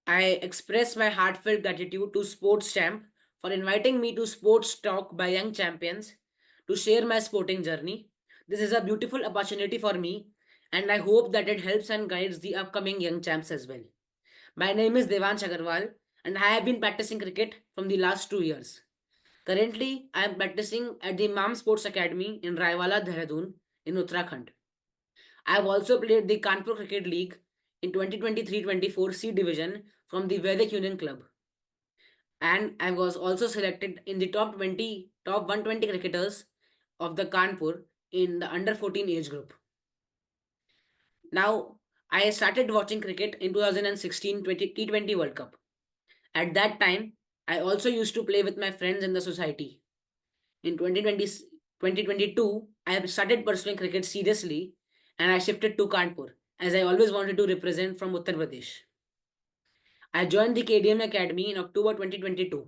I express my heartfelt gratitude to Sports Champ for inviting me to Sports Talk by Young Champions to share my sporting journey. This is a beautiful opportunity for me, and I hope that it helps and guides the upcoming young champs as well. My name is Devansh Agarwal, and I have been practicing cricket from the last 2 years. Currently, I am practicing at the Mam Sports Academy in Raiwala, Dehradun, in Uttarakhand. I have also played the Kanpur Cricket League in 2023-24 C Division from the Vedic Union Club, and I was also selected in the top 120 cricketers of the Kanpur in the under 14 age group. Now, I started watching cricket in 2016 T20 World Cup. At that time, I also used to play with my friends in the society. In 2022, I have started pursuing cricket seriously and I shifted to Kanpur as I always wanted to represent from Uttar Pradesh. I joined the KDM Academy in October 2022.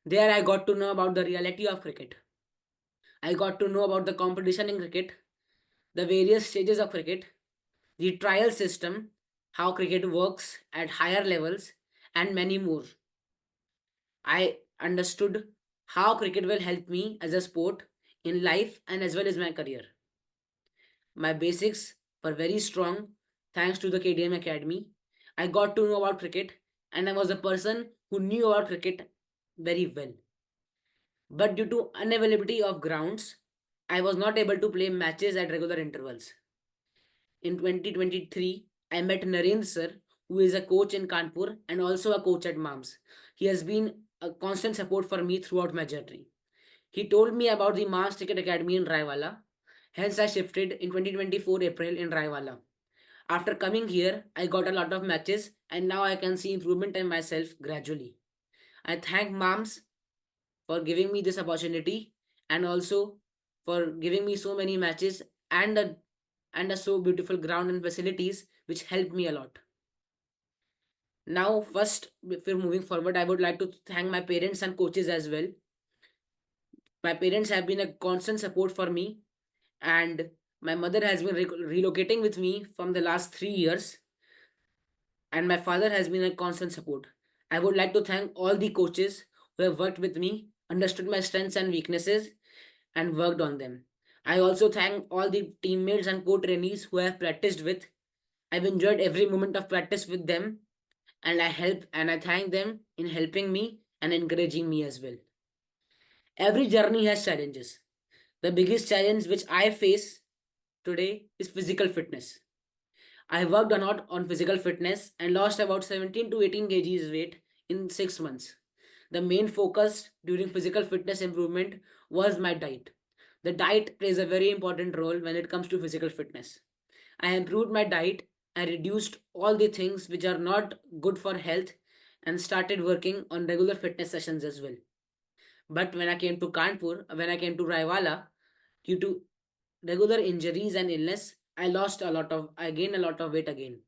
There I got to know about the reality of cricket. I got to know about the competition in cricket, the various stages of cricket, the trial system, how cricket works at higher levels, and many more. I understood how cricket will help me as a sport in life and as well as my career. My basics were very strong thanks to the KDM Academy. I got to know about cricket and I was a person who knew about cricket very well. But due to unavailability of grounds, I was not able to play matches at regular intervals. In 2023, I met Narendra sir, who is a coach in Kanpur and also a coach at MAMS. He has been a constant support for me throughout my journey. He told me about the MAMS Cricket Academy in Raiwala. Hence, I shifted in 2024 April in Raiwala. After coming here, I got a lot of matches and now I can see improvement in myself gradually. I thank MAMS for giving me this opportunity and also for giving me so many matches and a so beautiful ground and facilities which helped me a lot. Now, first, before moving forward, I would like to thank my parents and coaches as well. My parents have been a constant support for me, and my mother has been relocating with me from the last 3 years, and my father has been a constant support. I would like to thank all the coaches who have worked with me, understood my strengths and weaknesses, and worked on them. I also thank all the teammates and co-trainees who I have practiced with. I've enjoyed every moment of practice with them, and I thank them in helping me and encouraging me as well. Every journey has challenges. The biggest challenge which I face today is physical fitness. I worked a lot on physical fitness and lost about 17 to 18 kgs weight in 6 months. The main focus during physical fitness improvement was my diet. The diet plays a very important role when it comes to physical fitness. I improved my diet, I reduced all the things which are not good for health and started working on regular fitness sessions as well. But when I came to Kanpur, when I came to Raiwala, due to regular injuries and illness, I gained a lot of weight again.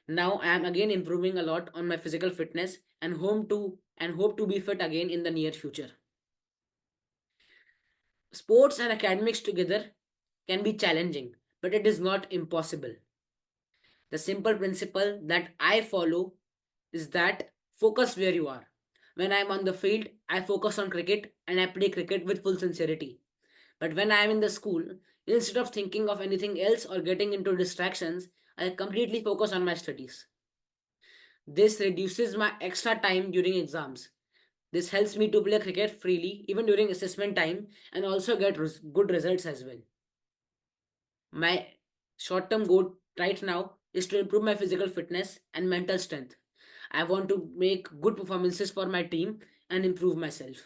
Now I am again improving a lot on my physical fitness and hope to be fit again in the near future. Sports and academics together can be challenging, but it is not impossible. The simple principle that I follow is that focus where you are. When I am on the field, I focus on cricket and I play cricket with full sincerity. But when I am in the school, instead of thinking of anything else or getting into distractions, I completely focus on my studies. This reduces my extra time during exams. This helps me to play cricket freely even during assessment time and also get good results as well. My short term goal right now is to improve my physical fitness and mental strength. I want to make good performances for my team and improve myself.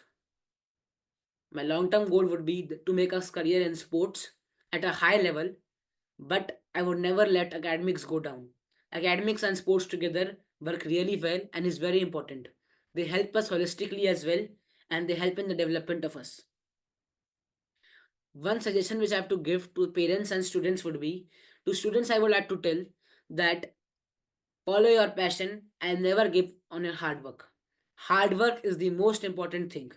My long term goal would be to make a career in sports at a high level, but I would never let academics go down. Academics and sports together work really well and is very important. They help us holistically as well and they help in the development of us. One suggestion which I have to give to parents and students would be to students, I would like to tell that follow your passion and never give on your hard work. Hard work is the most important thing.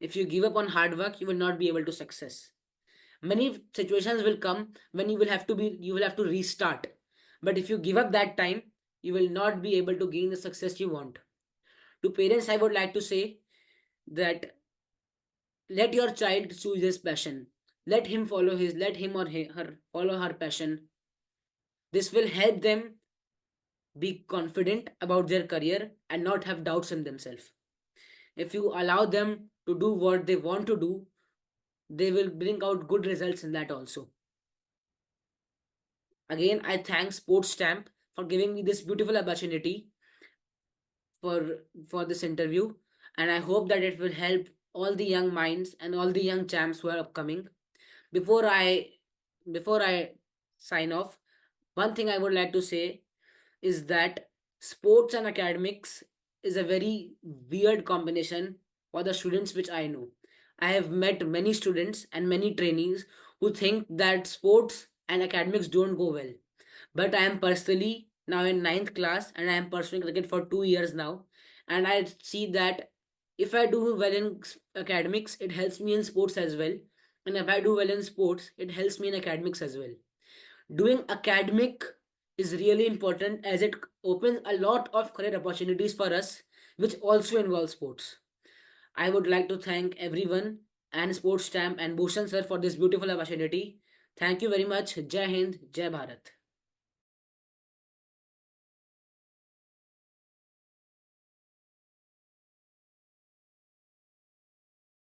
If you give up on hard work, you will not be able to success. Many situations will come when you will have to restart. But if you give up that time, you will not be able to gain the success you want. To parents, I would like to say that let your child choose his passion. Let him or her follow her passion. This will help them be confident about their career and not have doubts in themselves. If you allow them to do what they want to do, they will bring out good results in that also. Again, I thank Sports Stamp for giving me this beautiful opportunity for for this interview, and I hope that it will help all the young minds and all the young champs who are upcoming. Before I before I sign off, one thing I would like to say is that sports and academics is a very weird combination for the students which I know. I have met many students and many trainees who think that sports and academics don't go well. But I am personally now in ninth class and I am pursuing cricket for 2 years now. And I see that if I do well in academics, it helps me in sports as well. And if I do well in sports, it helps me in academics as well. Doing academic is really important as it opens a lot of career opportunities for us, which also involve sports. I would like to thank everyone and Sports Stamp and Bhushan sir for this beautiful opportunity. Thank you very much. Jai Hind, Jai Bharat.